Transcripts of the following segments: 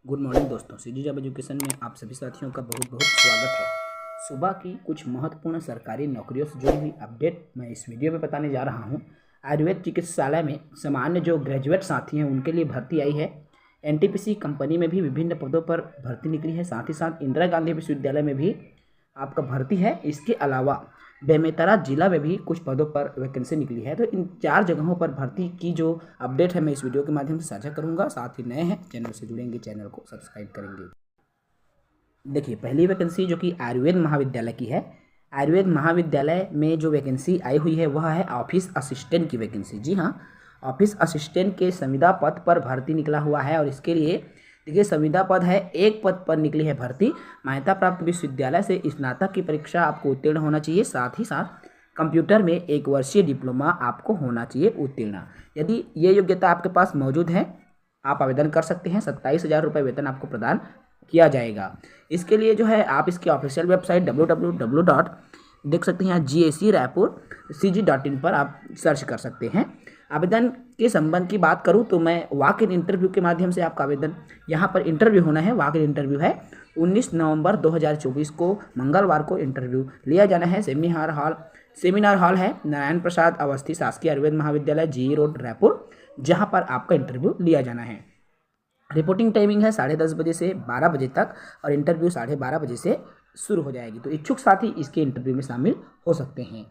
Good morning दोस्तों, CG job education में आप सभी साथियों का बहुत बहुत स्वागत है। सुबह की कुछ महत्वपूर्ण सरकारी नौकरियों से जुड़ी हुई अपडेट मैं इस वीडियो में बताने जा रहा हूं। आयुर्वेद चिकित्सालय में सामान्य जो ग्रेजुएट साथी हैं उनके लिए भर्ती आई है। एनटीपीसी कंपनी में भी विभिन्न पदों पर भर्ती निकली है। साथ ही साथ इंदिरा गांधी विश्वविद्यालय में भी आपका भर्ती है। इसके अलावा बेमेतरा जिला में भी कुछ पदों पर वैकेंसी निकली है। तो इन 4 जगहों पर भर्ती की जो अपडेट है मैं इस वीडियो के माध्यम से साझा करूंगा। साथ ही नए हैं चैनल से जुड़ेंगे, चैनल को सब्सक्राइब करेंगे। देखिए, पहली वैकेंसी जो कि आयुर्वेद महाविद्यालय की है। आयुर्वेद महाविद्यालय में जो वैकेंसी आई हुई है वह है ऑफिस असिस्टेंट की वैकेंसी। जी हाँ, ऑफिस असिस्टेंट के संविदा पद पर भर्ती निकला हुआ है। और इसके लिए देखिए, संविदा पद है, एक पद पर निकली है भर्ती। मान्यता प्राप्त विश्वविद्यालय से स्नातक की परीक्षा आपको उत्तीर्ण होना चाहिए। साथ ही साथ कंप्यूटर में 1 वर्षीय डिप्लोमा आपको होना चाहिए उत्तीर्ण। यदि ये योग्यता आपके पास मौजूद है आप आवेदन कर सकते हैं। 27,000 रुपये वेतन आपको प्रदान किया जाएगा। इसके लिए जो है आप इसकी ऑफिशियल वेबसाइट www. देख सकते हैं यहाँ GAC रायपुर CG.in पर आप सर्च कर सकते हैं। आवेदन के संबंध की बात करूं तो मैं वॉक इन इंटरव्यू के माध्यम से आपका आवेदन यहाँ पर इंटरव्यू होना है। वॉक इन इंटरव्यू है 19 नवंबर 2024 को मंगलवार को इंटरव्यू लिया जाना है। सेमिनार हॉल है नारायण प्रसाद अवस्थी शासकीय आयुर्वेद महाविद्यालय GE रोड रायपुर, जहाँ पर आपका इंटरव्यू लिया जाना है। रिपोर्टिंग टाइमिंग है 10:30 बजे से 12 बजे तक और इंटरव्यू 12:30 बजे से शुरू हो जाएगी। तो इच्छुक साथी इसके इंटरव्यू में शामिल हो सकते हैं।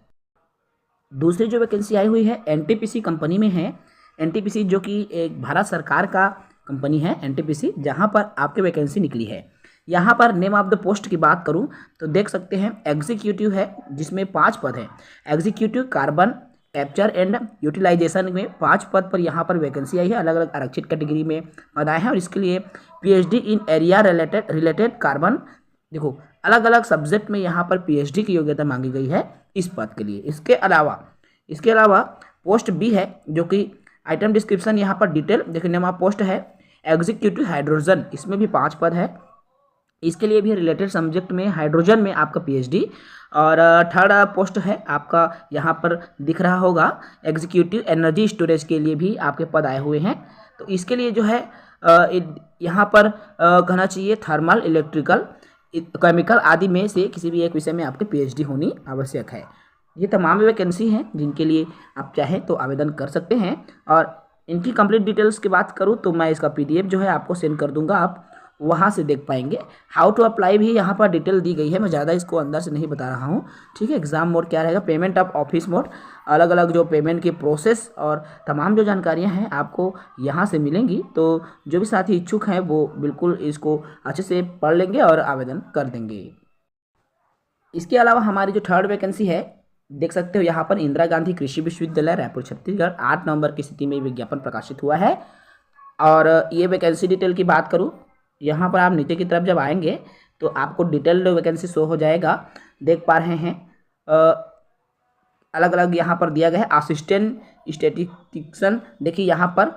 दूसरी जो वैकेंसी आई हुई है एनटीपीसी कंपनी में है। एनटीपीसी जो कि एक भारत सरकार का कंपनी है एनटीपीसी, जहां पर आपके वैकेंसी निकली है। यहां पर नेम ऑफ द पोस्ट की बात करूं तो देख सकते हैं एग्जीक्यूटिव है, जिसमें 5 पद हैं। Executive carbon capture and utilization में 5 पद पर यहाँ पर वैकेंसी आई है। अलग अलग आरक्षित कैटेगरी में पद आए हैं। और इसके लिए PhD इन एरिया रिलेटेड कार्बन, देखो अलग अलग सब्जेक्ट में यहाँ पर PhD की योग्यता मांगी गई है इस पद के लिए। इसके अलावा पोस्ट B है, जो कि आइटम डिस्क्रिप्शन यहाँ पर डिटेल देखने में पोस्ट है एग्जीक्यूटिव हाइड्रोजन, इसमें भी 5 पद है। इसके लिए भी रिलेटेड सब्जेक्ट में हाइड्रोजन में आपका PhD। और थर्ड पोस्ट है आपका यहाँ पर दिख रहा होगा एग्जीक्यूटिव एनर्जी स्टोरेज के लिए भी आपके पद आए हुए हैं। तो इसके लिए जो है यहाँ पर कहना चाहिए थर्मल, इलेक्ट्रिकल, केमिकल आदि में से किसी भी एक विषय में आपके PhD होनी आवश्यक है। ये तमाम वैकेंसी हैं जिनके लिए आप चाहें तो आवेदन कर सकते हैं। और इनकी कंप्लीट डिटेल्स की बात करूँ तो मैं इसका PDF जो है आपको सेंड कर दूंगा, आप वहाँ से देख पाएंगे। हाउ टू अप्लाई भी यहाँ पर डिटेल दी गई है, मैं ज़्यादा इसको अंदर से नहीं बता रहा हूँ। ठीक है, एग्जाम मोड क्या रहेगा, पेमेंट ऑफ ऑफिस मोड, अलग अलग जो पेमेंट की प्रोसेस और तमाम जो जानकारियाँ हैं आपको यहाँ से मिलेंगी। तो जो भी साथी इच्छुक हैं वो बिल्कुल इसको अच्छे से पढ़ लेंगे और आवेदन कर देंगे। इसके अलावा हमारी जो थर्ड वैकेंसी है देख सकते हो यहाँ पर इंदिरा गांधी कृषि विश्वविद्यालय रायपुर छत्तीसगढ़ 8 नवंबर की स्थिति में विज्ञापन प्रकाशित हुआ है। और ये वैकेंसी डिटेल की बात करूँ, यहाँ पर आप नीचे की तरफ जब आएंगे तो आपको डिटेल्ड वैकेंसी शो हो जाएगा। देख पा रहे हैं अलग अलग यहाँ पर दिया गया है। असिस्टेंट स्टैटिस्टिशियन, देखिए यहाँ पर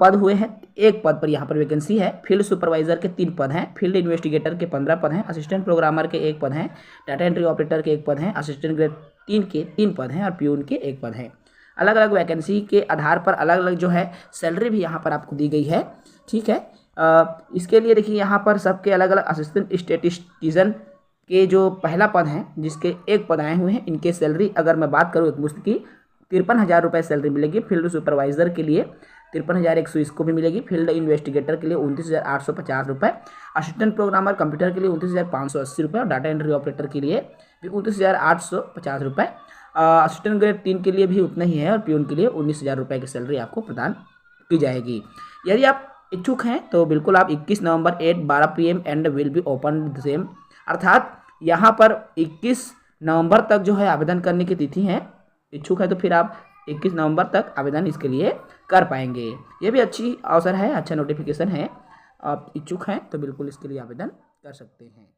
पद हुए हैं, 1 पद पर यहाँ पर वैकेंसी है। फील्ड सुपरवाइजर के 3 पद हैं। फील्ड इन्वेस्टिगेटर के 15 पद हैं। असिस्टेंट प्रोग्रामर के 1 पद हैं। डाटा एंट्री ऑपरेटर के 1 पद हैं। असिस्टेंट ग्रेड 3 के 3 पद हैं और प्यून के 1 पद हैं। अलग अलग वैकेंसी के आधार पर अलग अलग जो है सैलरी भी यहाँ पर आपको दी गई है। ठीक है, इसके लिए देखिए यहाँ पर सबके अलग अलग असिस्टेंट स्टैटिस्टिशियन के जो पहला पद हैं जिसके 1 पद आए हुए हैं, इनके सैलरी अगर मैं बात करूँ एक मुश्त की 53,000 रुपये सैलरी मिलेगी। फील्ड सुपरवाइजर के लिए 53,100 इसको भी मिलेगी। फील्ड इन्वेस्टिगेटर के लिए 29,850 रुपये। असिस्टेंट प्रोग्रामर कंप्यूटर के लिए 29,580 रुपये और डाटा एंट्री ऑपरेटर के लिए भी 29,850 रुपये। असिस्टेंट ग्रेड 3 के लिए भी उतना ही है और प्यून के लिए 19,000 रुपये की सैलरी आपको प्रदान की जाएगी। यदि आप इच्छुक हैं तो बिल्कुल आप 21 नवंबर 8:12 PM and will be open the same, अर्थात यहाँ पर 21 नवंबर तक जो है आवेदन करने की तिथि है। इच्छुक है तो फिर आप 21 नवंबर तक आवेदन इसके लिए कर पाएंगे। ये भी अच्छी अवसर है, अच्छा नोटिफिकेशन है। आप इच्छुक हैं तो बिल्कुल इसके लिए आवेदन कर सकते हैं।